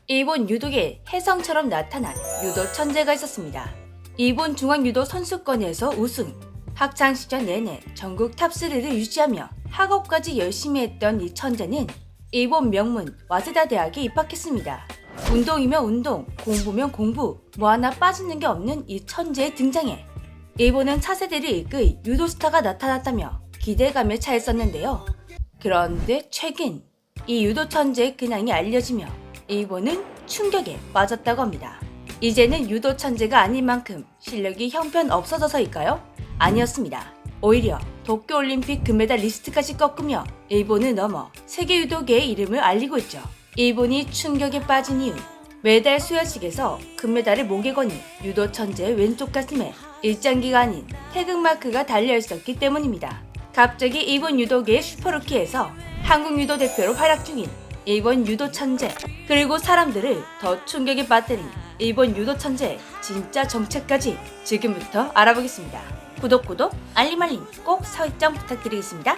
일본 유도계에 혜성처럼 나타난 유도 천재가 있었습니다. 일본 중앙유도 선수권에서 우승, 학창시절 내내 전국 탑3를 유지하며 학업까지 열심히 했던 이 천재는 일본 명문 와세다 대학에 입학했습니다. 운동이면 운동, 공부면 공부, 뭐 하나 빠지는 게 없는 이 천재의 등장에 일본은 차세대를 이끌 유도 스타가 나타났다며 기대감에 차있었는데요. 그런데 최근 이 유도 천재의 근황이 알려지며 일본은 충격에 빠졌다고 합니다. 이제는 유도 천재가 아닌 만큼 실력이 형편없어져서일까요? 아니었습니다. 오히려 도쿄올림픽 금메달 리스트까지 꺾으며 일본을 넘어 세계 유도계의 이름을 알리고 있죠. 일본이 충격에 빠진 이유, 메달 수여식에서 금메달을 목에 거는 유도 천재의 왼쪽 가슴에 일장기가 아닌 태극마크가 달려있었기 때문입니다. 갑자기 일본 유도계의 슈퍼루키에서 한국 유도 대표로 활약 중인 일본 유도 천재, 그리고 사람들을 더 충격에 빠뜨린 일본 유도 천재의 진짜 정체까지 지금부터 알아보겠습니다. 구독, 알림 꼭 설정 부탁드리겠습니다.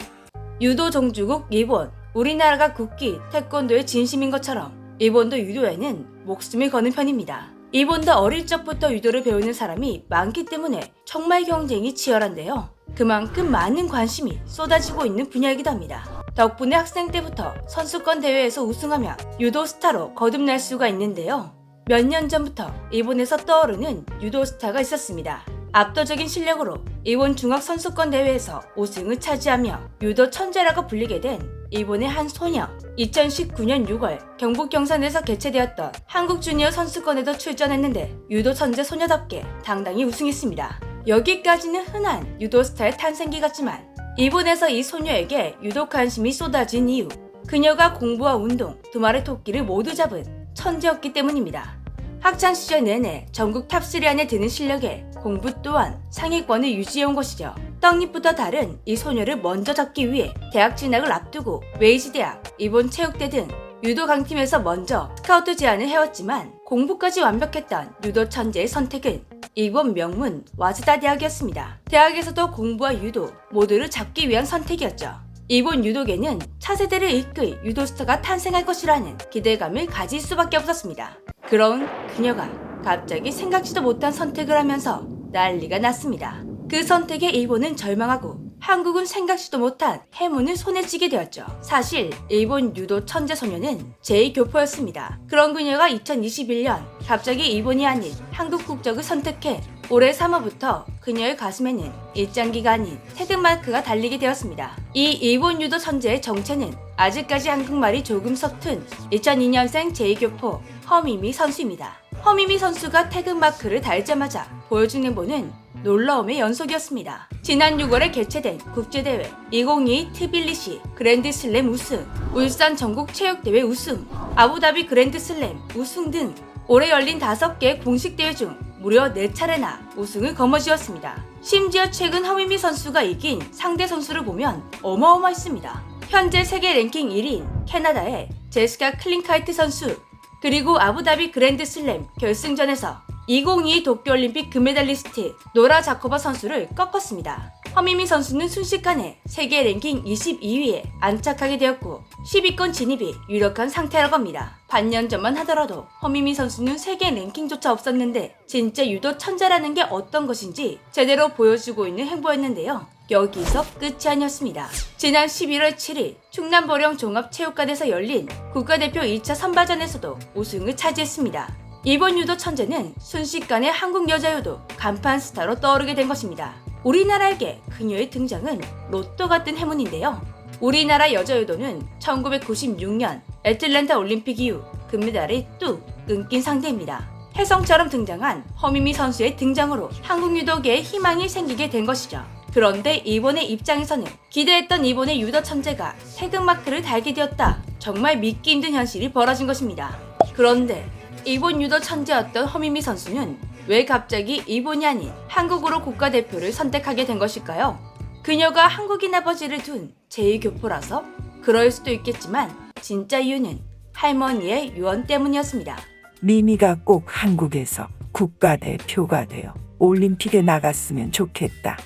유도 종주국 일본, 우리나라가 국기 태권도의 진심인 것처럼 일본도 유도에는 목숨을 거는 편입니다. 일본도 어릴 적부터 유도를 배우는 사람이 많기 때문에 정말 경쟁이 치열한데요. 그만큼 많은 관심이 쏟아지고 있는 분야이기도 합니다. 덕분에 학생 때부터 선수권 대회에서 우승하며 유도 스타로 거듭날 수가 있는데요. 몇 년 전부터 일본에서 떠오르는 유도 스타가 있었습니다. 압도적인 실력으로 일본 중학 선수권 대회에서 우승을 차지하며 유도 천재라고 불리게 된 일본의 한 소녀. 2019년 6월 경북 경산에서 개최되었던 한국 주니어 선수권에도 출전했는데 유도 천재 소녀답게 당당히 우승했습니다. 여기까지는 흔한 유도 스타의 탄생기 같지만 일본에서 이 소녀에게 유독 관심이 쏟아진 이유, 그녀가 공부와 운동, 두 마리 토끼를 모두 잡은 천재였기 때문입니다. 학창시절 내내 전국 탑3 안에 드는 실력에 공부 또한 상위권을 유지해온 것이죠. 떡잎부터 다른 이 소녀를 먼저 잡기 위해 대학 진학을 앞두고 웨이지대학, 일본 체육대 등 유도 강팀에서 먼저 스카우트 제안을 해왔지만 공부까지 완벽했던 유도 천재의 선택은 일본 명문 와세다 대학이었습니다. 대학에서도 공부와 유도 모두를 잡기 위한 선택이었죠. 일본 유도계는 차세대를 이끌 유도 스타가 탄생할 것이라는 기대감을 가질 수밖에 없었습니다. 그런 그녀가 갑자기 생각지도 못한 선택을 하면서 난리가 났습니다. 그 선택에 일본은 절망하고 한국은 생각지도 못한 해문을 손에 쥐게 되었죠. 사실 일본 유도 천재 소녀는 제2교포였습니다. 그런 그녀가 2021년 갑자기 일본이 아닌 한국 국적을 선택해 올해 3월부터 그녀의 가슴에는 일장기가 아닌 태극마크가 달리게 되었습니다. 이 일본 유도 천재의 정체는 아직까지 한국말이 조금 서툰 2002년생 제2교포 허미미 선수입니다. 허미미 선수가 태극마크를 달자마자 보여준 행보는 놀라움의 연속이었습니다. 지난 6월에 개최된 국제대회 2022 트빌리시 그랜드슬램 우승, 울산 전국체육대회 우승, 아부다비 그랜드슬램 우승 등 올해 열린 5개 공식 대회 중 무려 4차례나 우승을 거머쥐었습니다. 심지어 최근 허미미 선수가 이긴 상대 선수를 보면 어마어마했습니다. 현재 세계 랭킹 1위인 캐나다의 제시카 클린카이트 선수, 그리고 아부다비 그랜드슬램 결승전에서 2022 도쿄올림픽 금메달리스트 노라 자코바 선수를 꺾었습니다. 허미미 선수는 순식간에 세계 랭킹 22위에 안착하게 되었고 10위권 진입이 유력한 상태라고 합니다. 반년 전만 하더라도 허미미 선수는 세계 랭킹조차 없었는데 진짜 유도 천재라는 게 어떤 것인지 제대로 보여주고 있는 행보였는데요. 여기서 끝이 아니었습니다. 지난 11월 7일 충남보령 종합체육관에서 열린 국가대표 2차 선발전에서도 우승을 차지했습니다. 일본 유도 천재는 순식간에 한국 여자유도 간판 스타로 떠오르게 된 것입니다. 우리나라에게 그녀의 등장은 로또 같은 행운인데요. 우리나라 여자유도는 1996년 애틀랜타 올림픽 이후 금메달이 뚝 끊긴 상태입니다. 혜성처럼 등장한 허미미 선수의 등장으로 한국 유도계에 희망이 생기게 된 것이죠. 그런데 일본의 입장에서는 기대했던 일본의 유도 천재가 태극마크를 달게 되었다. 정말 믿기 힘든 현실이 벌어진 것입니다. 그런데 일본 유도 천재였던 허미미 선수는 왜 갑자기 일본이 아닌 한국으로 국가대표를 선택하게 된 것일까요? 그녀가 한국인 아버지를 둔 제2교포라서? 그럴 수도 있겠지만 진짜 이유는 할머니의 유언 때문이었습니다. 미미가 꼭 한국에서 국가대표가 되어 올림픽에 나갔으면 좋겠다.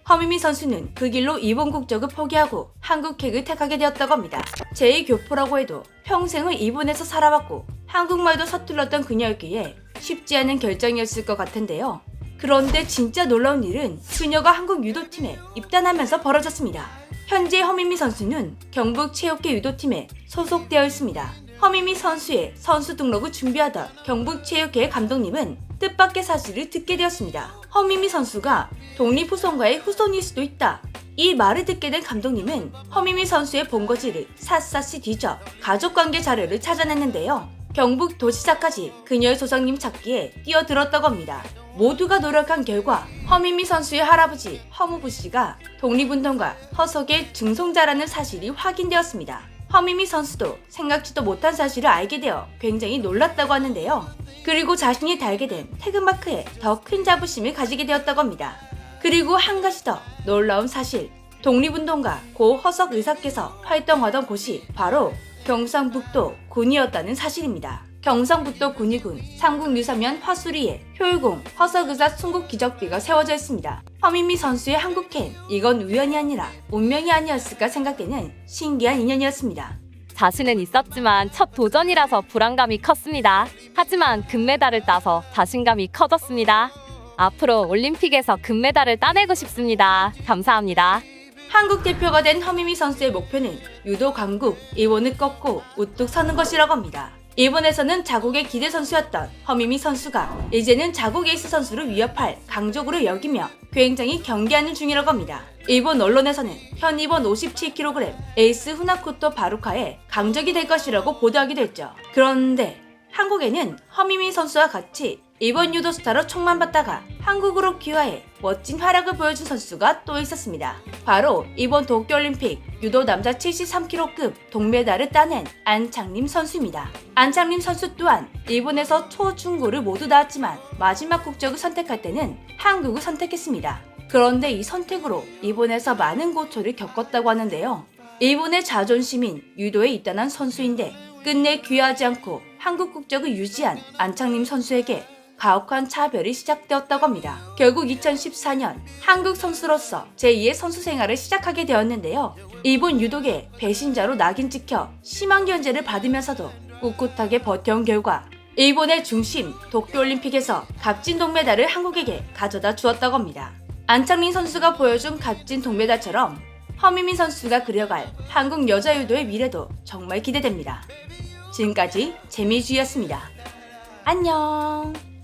허민미 선수는 그 길로 일본 국적을 포기하고 한국행을 택하게 되었다고 합니다. 제2교포라고 해도 평생을 일본에서 살아왔고 한국말도 서툴렀던 그녀였기에 쉽지 않은 결정이었을 것 같은데요. 그런데 진짜 놀라운 일은 그녀가 한국 유도팀에 입단하면서 벌어졌습니다. 현재 허민미 선수는 경북체육회 유도팀에 소속되어 있습니다. 허민미 선수의 선수 등록을 준비하던 경북체육회 감독님은 뜻밖의 사실을 듣게 되었습니다. 허민미 선수가 독립후손과의 후손일 수도 있다. 이 말을 듣게 된 감독님은 허민미 선수의 본거지를 샅샅이 뒤져 가족관계 자료를 찾아냈는데요. 경북 도지사까지 그녀의 소장님 찾기에 뛰어들었다고 합니다. 모두가 노력한 결과 허민미 선수의 할아버지 허무부 씨가 독립운동가 허석의 증손자라는 사실이 확인되었습니다. 허민미 선수도 생각지도 못한 사실을 알게 되어 굉장히 놀랐다고 하는데요. 그리고 자신이 달게 된 태극마크에 더 큰 자부심을 가지게 되었다고 합니다. 그리고 한 가지 더 놀라운 사실, 독립운동가 고 허석 의사께서 활동하던 곳이 바로 경상북도 군이었다는 사실입니다. 경상북도 군위군 삼국유사면 화수리에 효율공 허석의사 순국기적비가 세워져 있습니다. 허민미 선수의 한국행, 이건 우연이 아니라 운명이 아니었을까 생각되는 신기한 인연이었습니다. 자신은 있었지만 첫 도전이라서 불안감이 컸습니다. 하지만 금메달을 따서 자신감이 커졌습니다. 앞으로 올림픽에서 금메달을 따내고 싶습니다. 감사합니다. 한국 대표가 된 허민미 선수의 목표는 유도 강국 일본을 꺾고 우뚝 서는 것이라고 합니다. 일본에서는 자국의 기대 선수였던 허민미 선수가 이제는 자국 에이스 선수를 위협할 강적으로 여기며 굉장히 경계하는 중이라고 합니다. 일본 언론에서는 현 입원 57kg 에이스 후나코토 바루카의 강적이 될 것이라고 보도하기도 했죠. 그런데 한국에는 허민미 선수와 같이 일본 유도 스타로 총만 받다가 한국으로 귀화해 멋진 활약을 보여준 선수가 또 있었습니다. 바로 이번 도쿄올림픽 유도 남자 73kg급 동메달을 따낸 안창림 선수입니다. 안창림 선수 또한 일본에서 초, 중고를 모두 나왔지만 마지막 국적을 선택할 때는 한국을 선택했습니다. 그런데 이 선택으로 일본에서 많은 고초를 겪었다고 하는데요. 일본의 자존심인 유도에 입단한 선수인데 끝내 귀화하지 않고 한국 국적을 유지한 안창림 선수에게 가혹한 차별이 시작되었다고 합니다. 결국 2014년 한국 선수로서 제2의 선수 생활을 시작하게 되었는데요. 일본 유도계 배신자로 낙인 찍혀 심한 견제를 받으면서도 꿋꿋하게 버텨온 결과 일본의 중심 도쿄올림픽에서 값진 동메달을 한국에게 가져다 주었다고 합니다. 안창민 선수가 보여준 값진 동메달처럼 허민미 선수가 그려갈 한국 여자 유도의 미래도 정말 기대됩니다. 지금까지 재미주였습니다. 안녕.